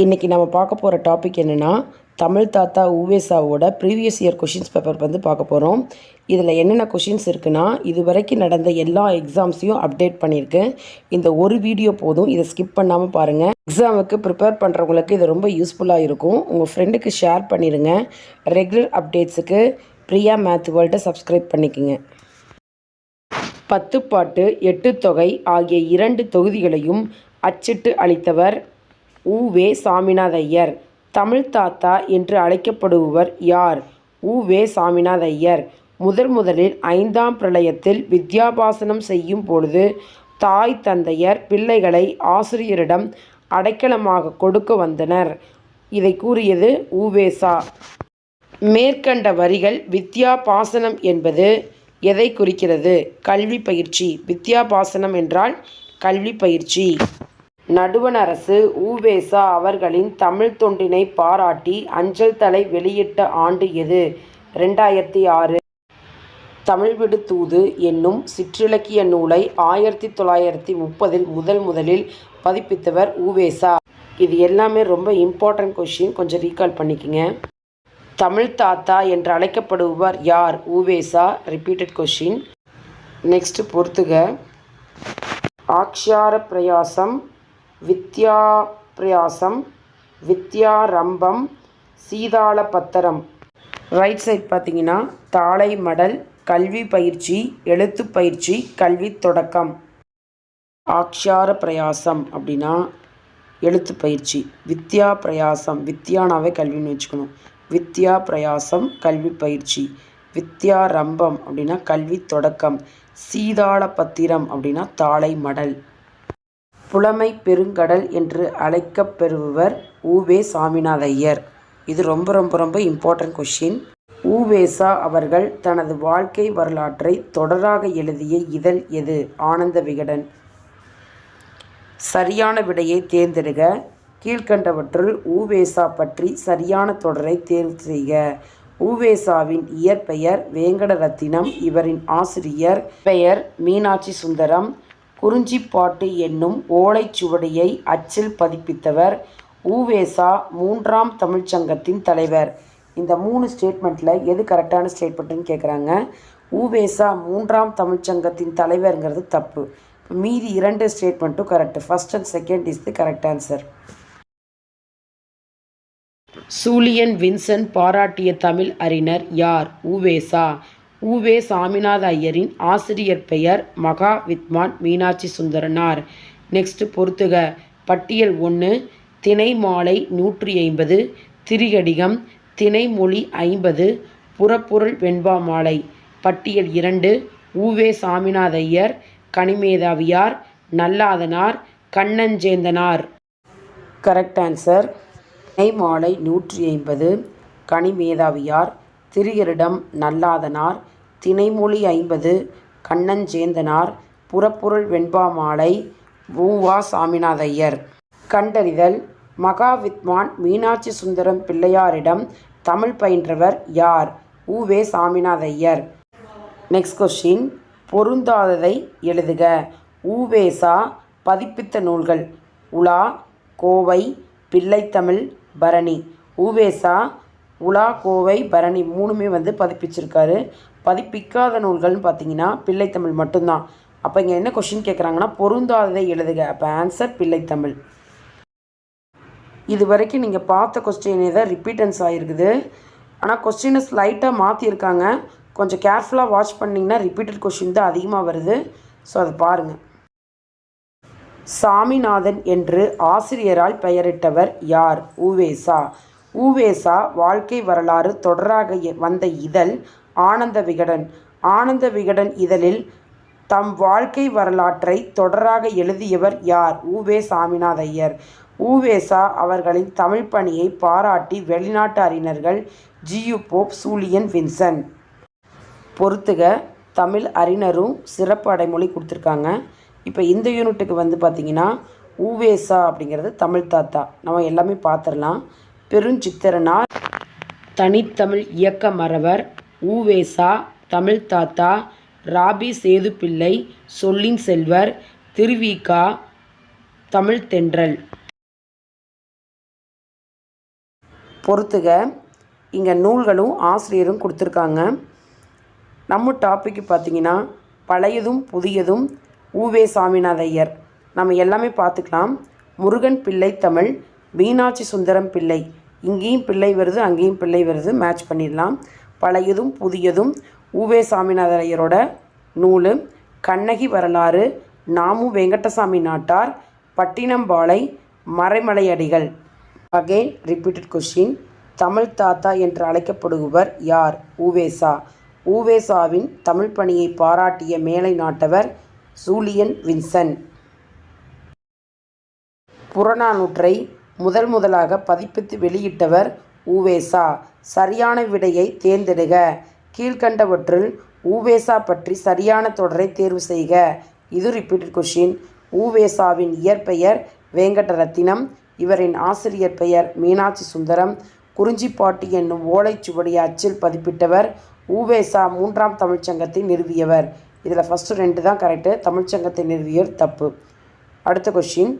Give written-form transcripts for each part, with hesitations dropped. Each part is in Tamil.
இன்றைக்கி நம்ம பார்க்க போகிற டாபிக் என்னென்னா தமிழ் தாத்தா உவேசாவோட ப்ரீவியஸ் இயர் கொஷின்ஸ் பேப்பர் வந்து பார்க்க போகிறோம். இதில் என்னென்ன கொஷின்ஸ் இருக்குன்னா, இது வரைக்கும் நடந்த எல்லா எக்ஸாம்ஸையும் அப்டேட் பண்ணியிருக்கேன். இந்த ஒரு வீடியோ போதும், இதை ஸ்கிப் பண்ணாமல் பாருங்கள். எக்ஸாமுக்கு ப்ரிப்பேர் பண்ணுறவங்களுக்கு இது ரொம்ப யூஸ்ஃபுல்லாக இருக்கும். உங்கள் ஃப்ரெண்டுக்கு ஷேர் பண்ணிடுங்க. ரெகுலர் அப்டேட்ஸுக்கு பிரியா மேத் வேர்ல்டை சப்ஸ்கிரைப் பண்ணிக்கோங்க. 10 பாட்டு 8 தொகை ஆகிய 2 தொகுதிகளையும் அச்சிட்டு அளித்தவர் உவே சாமிநாத ஐயர். தமிழ் தாத்தா என்று அழைக்கப்படுபவர் யார்? உவே சாமிநாத ஐயர். முதலில் 5ஆம் பிரளயத்தில் வித்யாபாசனம் செய்யும் பொழுது தாய் தந்தையர் பிள்ளைகளை ஆசிரியரிடம் அடைக்கலமாக கொடுக்க வந்தனர். இதை கூறியது உவேசா. மேற்கண்ட வரிகள் வித்யாபாசனம் என்பது எதை குறிக்கிறது? கல்வி பயிற்சி. வித்யாபாசனம் என்றால் கல்வி பயிற்சி. நடுவண் அரசு உவேசா அவர்களின் தமிழ் தொண்டினை பாராட்டி அஞ்சல் தலை வெளியிட்ட ஆண்டு எது? 2006. தமிழ் விடு தூது என்னும் சிற்றிலக்கிய நூலை 1930 முதலில் பதிப்பித்தவர் உவேசா. இது எல்லாமே ரொம்ப இம்பார்ட்டன்ட் கொஷின், கொஞ்சம் ரீகால் பண்ணிக்கங்க. தமிழ் தாத்தா என்று அழைக்கப்படுபவர் யார்? உவேசா. Repeated question. நெக்ஸ்ட் பொறுத்துக. ஆக்ஷார பிரயாசம், வித்யாபிரயாசம், வித்யாரம்பம், சீதாள பத்திரம். ரைட் சைட் பார்த்தீங்கன்னா தாளை மடல், கல்வி பயிற்சி, எழுத்து பயிற்சி, கல்வி தொடக்கம். ஆக்ஷார பிரயாசம் அப்படின்னா எழுத்து பயிற்சி. வித்யா பிரயாசம், வித்யானாவே கல்வின்னு வச்சுக்கணும். வித்யா பிரயாசம் கல்வி பயிற்சி. வித்யாரம்பம் அப்படின்னா கல்வி தொடக்கம். சீதாள பத்திரம் அப்படின்னா தாளை மடல். புலமை பெருங்கடல் என்று அழைக்கப்பெறுபவர் உவே சாமிநாத ஐயர். இது ரொம்ப இம்பார்ட்டன்ட் கொஷின். உவேசா அவர்கள் தனது வாழ்க்கை வரலாற்றை தொடராக எழுதிய இதழ் எது? ஆனந்த விகடன். சரியான விடையை தேர்ந்தெடுக. கீழ்கண்டவற்றுள் உவேசா பற்றி சரியான தொடரை தேர்வு செய்க. உவேசாவின் இயற்பெயர் வேங்கடரத்தினம். இவரின் ஆசிரியர் பெயர் மீனாட்சி சுந்தரம். குறிஞ்சிப்பாட்டு என்னும் ஓலைச்சுவடியை அச்சில் பதிப்பித்தவர் உவேசா. 3ஆம் தமிழ்ச்சங்கத்தின் தலைவர். இந்த 3 ஸ்டேட்மெண்ட்டில் எது கரெக்டான ஸ்டேட்மெண்ட்டுன்னு கேட்குறாங்க. உவேசா 3ஆம் தமிழ்ச்சங்கத்தின் தலைவருங்கிறது தப்பு. மீதி 2 ஸ்டேட்மெண்ட்டும் correct. First and second is the correct answer. Julien Vinson பாராட்டிய தமிழ் அறிஞர் யார்? உவேசா. உவே சாமிநாத ஐயரின் ஆசிரியர் பெயர் மகா வித்வான் மீனாட்சி சுந்தரனார். நெக்ஸ்ட் பொறுத்துக. பட்டியல் 1 திணை மாலை 150, திரிகடிகம், திணைமொழி 50, புறப்பொருள் வெண்பா மாலை. பட்டியல் 2 உவே சாமிநாத ஐயர், கனிமேதாவியார், நல்லாதனார், கண்ணஞ்சேந்தனார். Correct answer. திணை மாலை 150 கனிமேதாவியார், திரிகடிகம் நல்லாதனார், திணைமொழி 50 கண்ணஞ்சேந்தனார், புறப்பொருள் வெண்பா மாலை உவா சாமிநாத ஐயர். கண்டறிதல். மகா வித்வான் மீனாட்சி சுந்தரம் பிள்ளையாரிடம் தமிழ் பயின்றவர் யார்? உவே சாமிநாத ஐயர். Next question. பொருந்தாததை எழுதுக. உவேசா பதிப்பித்த நூல்கள் உலா, கோவை, பிள்ளைத்தமிழ், பரணி. உவேசா உலா, கோவை, பரணி 3மே வந்து பதிப்பிச்சிருக்காரு. பதிப்பிக்காத நூல்கள்னு பார்த்தீங்கன்னா பிள்ளைத்தமிழ் மட்டும்தான். அப்போ இங்கே என்ன கொஷின் கேட்குறாங்கன்னா பொருந்தாததை எழுதுக. அப்போ ஆன்சர் பிள்ளைத்தமிழ். இது வரைக்கும் நீங்கள் பார்த்த கொஸ்டினே தான் ரிப்பீட்டன்ஸ் ஆகிருக்குது. ஆனால் கொஸ்டினை ஸ்லைட்டாக மாற்றிருக்காங்க. கொஞ்சம் கேர்ஃபுல்லாக வாட்ச் பண்ணிங்கன்னா ரிப்பீட்டட் கொஷின் தான் அதிகமாக வருது. ஸோ அதை பாருங்கள். சாமிநாதன் என்று ஆசிரியரால் பெயரிட்டவர் யார்? உவேசா. உவேசா வாழ்க்கை வரலாறு தொடராக வந்த இதழ் ஆனந்த விகடன். ஆனந்த விகடன் இதழில் தம் வாழ்க்கை வரலாற்றை தொடராக எழுதியவர் யார்? உவே சாமிநாத ஐயர். உவேசா அவர்களின் தமிழ் பணியை பாராட்டி வெளிநாட்டு அறிஞர்கள் ஜியு போப், சூலியன் வின்சென்ட். பொறுத்துக. தமிழ் அறிஞரும் சிறப்பு அடைமொழி கொடுத்துருக்காங்க. இப்போ இந்த யூனிட்டுக்கு வந்து பார்த்திங்கன்னா உவேசா அப்படிங்கிறது தமிழ் தாத்தா. நம்ம எல்லாமே பார்த்துடலாம். பெருஞ்சித்திரனார், தனித்தமிழ் இயக்க மறவர், உவேசா, தமிழ் தாத்தா, ராபி சேதுப்பிள்ளை, சொல்லின் செல்வர், திருவிக, தமிழ் தென்றல். பொறுத்துக. இங்கே நூல்களும் ஆசிரியரும் கொடுத்துருக்காங்க. நம்ம டாபிக் பார்த்திங்கன்னா பழையதும் புதியதும் உவே சாமிநாத ஐயர். நம்ம எல்லாமே பார்த்துக்கலாம். முருகன் பிள்ளை தமிழ், மீனாட்சி சுந்தரம் பிள்ளை. இங்கேயும் பிள்ளை வருது, அங்கேயும் பிள்ளை வருது, மேட்ச் பண்ணிடலாம். பழையதும் புதியதும் உவே சாமிநாத ஐயரோட நூல். கண்ணகி வரலாறு, NaMu Venkatasami Nattar, Pattinappalai, Maraimalai Adigal. Again repeated question. Tamil தாத்தா என்று அழைக்கப்படுபவர் யார்? உவேசா. உவேசாவின் தமிழ் பணியை பாராட்டிய மேலை நாட்டவர் ஜூலியன் வின்சன். புறநானூற்றை முதலாக பதிப்பித்து வெளியிட்டவர் உவேசா. சரியான விடையை தேர்ந்தெடுக. கீழ்கண்டவற்றுள் உவேசா பற்றி சரியான தொடரை தேர்வு செய்க. இது ரிப்பீட்டட் கொஷின். உவேசாவின் இயற்பெயர் வேங்கடரத்தினம். இவரின் ஆசிரியர் பெயர் மீனாட்சி சுந்தரம். குறிஞ்சிப்பாட்டு என்னும் ஓலைச்சுவடியை அச்சில் பதிப்பிட்டவர் உவேசா. 3ஆம் தமிழ்ச்சங்கத்தை நிறுவியவர். இதில் ஃபஸ்ட்டு 2 தான் கரெக்டு. தமிழ்ச்சங்கத்தை நிறுவியவர் தப்பு. அடுத்த கொஷின்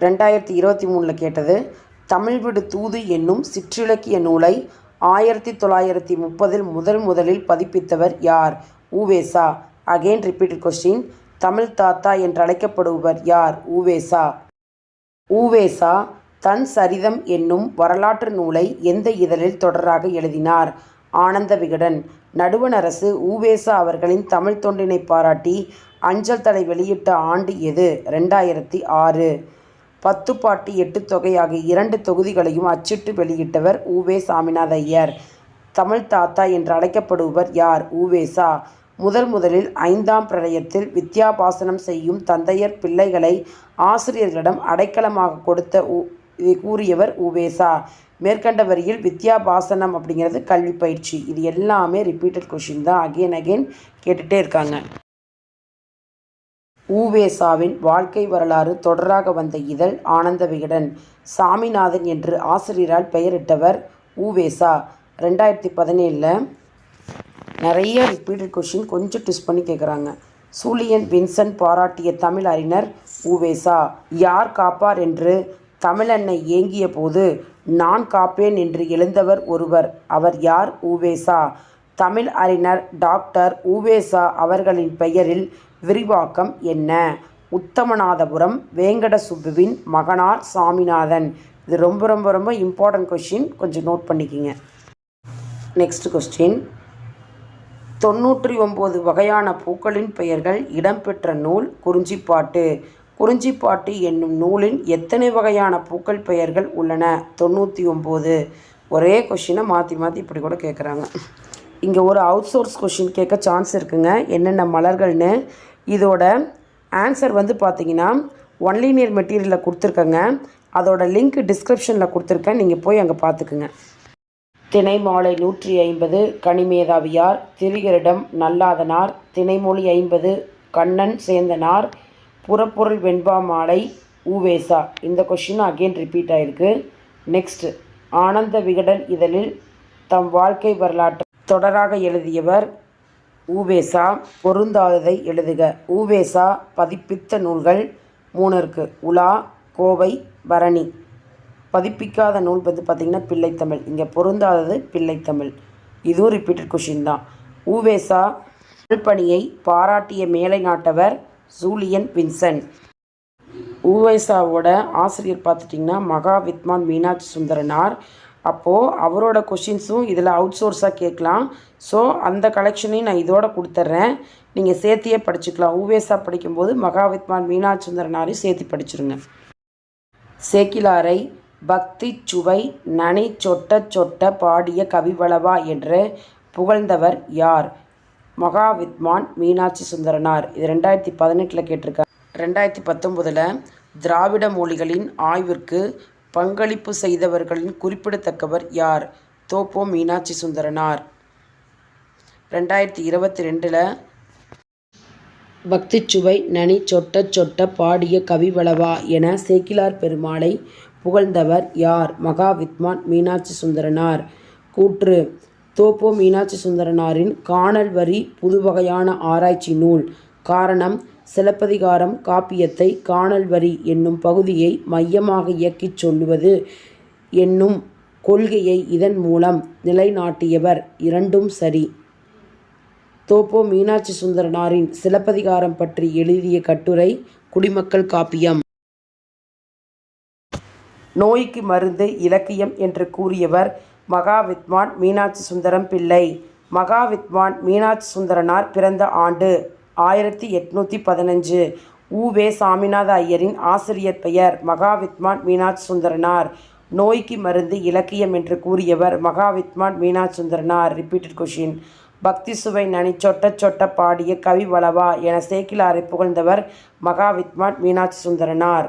2023 கேட்டது. தமிழ் விடு தூது என்னும் சிற்றிலக்கிய நூலை 1930 முதலில் பதிப்பித்தவர் யார்? U. Ve. Sa.. Again repeated question. Tamil தாத்தா என்று அழைக்கப்படுபவர் யார்? உவேசா. உவேசா தன் சரிதம் என்னும் வரலாற்று நூலை எந்த இதழில் தொடராக எழுதினார்? ஆனந்த விகடன். நடுவணரசு உவேசா அவர்களின் தமிழ் தொண்டினை பாராட்டி அஞ்சல் தலை வெளியிட்ட ஆண்டு எது? 2006. 10 பாட்டு 8 தொகை ஆகிய 2 தொகுதிகளையும் அச்சிட்டு வெளியிட்டவர் உவே சாமிநாத ஐயர். தமிழ் தாத்தா என்று அழைக்கப்படுபவர் யார்? உவேசா. முதலில் 5ஆம் பிரளயத்தில் வித்யாபாசனம் செய்யும் தந்தையர் பிள்ளைகளை ஆசிரியர்களிடம் அடைக்கலமாக கொடுத்த இதை கூறியவர் உவேசா. மேற்கண்ட வரியில் வித்யாபாசனம் அப்படிங்கிறது கல்வி பயிற்சி. இது எல்லாமே ரிப்பீட்டட் கொஷின் தான். அகெயின் கேட்டுகிட்டே இருக்காங்க. உவேசாவின் வாழ்க்கை வரலாறு தொடராக வந்த இதழ் ஆனந்த விகடன். சாமிநாதன் என்று ஆசிரியரால் பெயரிட்டவர் உவேசா. 2017 நிறைய ரிப்பீட்டட் கொஷின் கொஞ்சம் ட்விஸ்ட் பண்ணி கேட்குறாங்க. ஜூலியன் வின்சன் பாராட்டிய தமிழ் அறிஞர் உவேசா. யார் காப்பார் என்று தமிழன்னை ஏங்கிய போது நான் காப்பேன் என்று எழுந்தவர் ஒருவர். அவர் யார்? உவேசா. தமிழ் அறிஞர் டாக்டர் உவேசா அவர்களின் பெயரில் விரிவாக்கம் என்ன? உத்தமநாதபுரம் வேங்கட சுப்புவின் மகனார் சாமிநாதன். இது ரொம்ப இம்பார்ட்டன்ட் கொஷின், கொஞ்சம் நோட் பண்ணிக்கிங்க. Next question. 99 வகையான பூக்களின் பெயர்கள் இடம்பெற்ற நூல் குறிஞ்சிப்பாட்டு. குறிஞ்சிப்பாட்டு என்னும் நூலின் எத்தனை வகையான பூக்கள் பெயர்கள் உள்ளன? 99. ஒரே கொஷினை மாற்றி இப்படி கூட கேட்குறாங்க. இங்கே ஒரு அவுட் சோர்ஸ் கொஷின் கேட்க சான்ஸ் இருக்குங்க. என்னென்ன மலர்கள்னு. இதோட ஆன்சர் பார்த்திங்கன்னா ஒன்லீனியர் மெட்டீரியலில் கொடுத்துருக்கேங்க. அதோட லிங்க் டிஸ்கிரிப்ஷனில் கொடுத்துருக்கேன். நீங்கள் போய் அங்கே பார்த்துக்குங்க. திணைமாலை 150 கனிமேதாவியார். திரிகரிடம் நல்லாதனார். திணைமொழி 50 கண்ணன் சேந்தனார். புறப்பொருள் வெண்பா மாலை உவேசா. இந்த கொஷின் அகெயின் ரிப்பீட் ஆகிருக்கு. நெக்ஸ்ட். ஆனந்த விகடன் இதழில் தம் வாழ்க்கை வரலாற்று தொடராக எழுதியவர் உவேசா. பொருந்தாததை எழுதுக. உவேசா பதிப்பித்த நூல்கள் 3 இருக்குது. உலா, கோவை, பரணி. பதிப்பிக்காத நூல் பார்த்திங்கன்னா பிள்ளைத்தமிழ். இங்கே பொருந்தாதது பிள்ளைத்தமிழ். இதுவும் ரிப்பீட்டட் கொஷின் தான். உவேசா பணியை பாராட்டிய மேலை நாட்டவர் ஜூலியன் வின்சன். உவேசாவோட ஆசிரியர் பார்த்துட்டிங்கன்னா மகாவித்வான் மீனாட்சி சுந்தரனார். அப்போது அவரோட கொஷின்ஸும் இதில் அவுட் சோர்ஸாக கேட்கலாம். ஸோ அந்த கலெக்ஷனையும் நான் இதோட கொடுத்துட்றேன். நீங்கள் சேர்த்தியே படிச்சுக்கலாம். உவேசா படிக்கும்போது மகாவித்வான் மீனாட்சி சுந்தரனாரையும் சேர்த்து படிச்சுருங்க. சேக்கிலாரை பக்தி சுவை நனை சொட்ட பாடிய கவிவளவா என்று புகழ்ந்தவர் யார்? மகாவித்வான் மீனாட்சி சுந்தரனார். இது 2018 கேட்டிருக்காங்க. 2019 திராவிட மொழிகளின் ஆய்விற்கு பங்களிப்பு செய்தவர்களின் குறிப்பிடத்தக்கவர் யார்? தோப்போ மீனாட்சி சுந்தரனார். 2022 பக்திச்சுவை நனி சொட்ட பாடிய கவிவளவா என சேக்கிலார் பெருமாளை புகழ்ந்தவர் யார்? மகாவித்வான் மீனாட்சி சுந்தரனார். கூற்று. தோப்போ மீனாட்சி சுந்தரனாரின் காணல் வரி புதுவகையான ஆராய்ச்சி நூல். காரணம், சிலப்பதிகாரம் காப்பியத்தை காணல் வரி என்னும் பகுதியை மையமாக இயக்கிச் சொல்லுவது என்னும் கொள்கையை இதன் மூலம் நிலைநாட்டியவர். இரண்டும் சரி. தோப்போ மீனாட்சி சுந்தரனாரின் சிலப்பதிகாரம் பற்றி எழுதிய கட்டுரை குடிமக்கள் காப்பியம். நோய்க்கு மருந்து இலக்கியம் என்று கூறியவர் மகாவித்வான் மீனாட்சி சுந்தரம் பிள்ளை. மகாவித்வான் மீனாட்சி சுந்தரனார் பிறந்த ஆண்டு 1815. உ.வே. சாமிநாத ஐயரின் ஆசிரியர் பெயர் மகாவித்வான் மீனாட்சி சுந்தரனார். நோய்க்கு மருந்து இலக்கியம் என்று கூறியவர் மகாவித்வான் மீனாட்சி சுந்தரனார். Repeated question. பக்தி சுவை நனி சொட்ட சொட்ட பாடிய கவி வளவா என சேக்கிழாரை புகழ்ந்தவர் மகாவித்வான் மீனாட்சி சுந்தரனார்.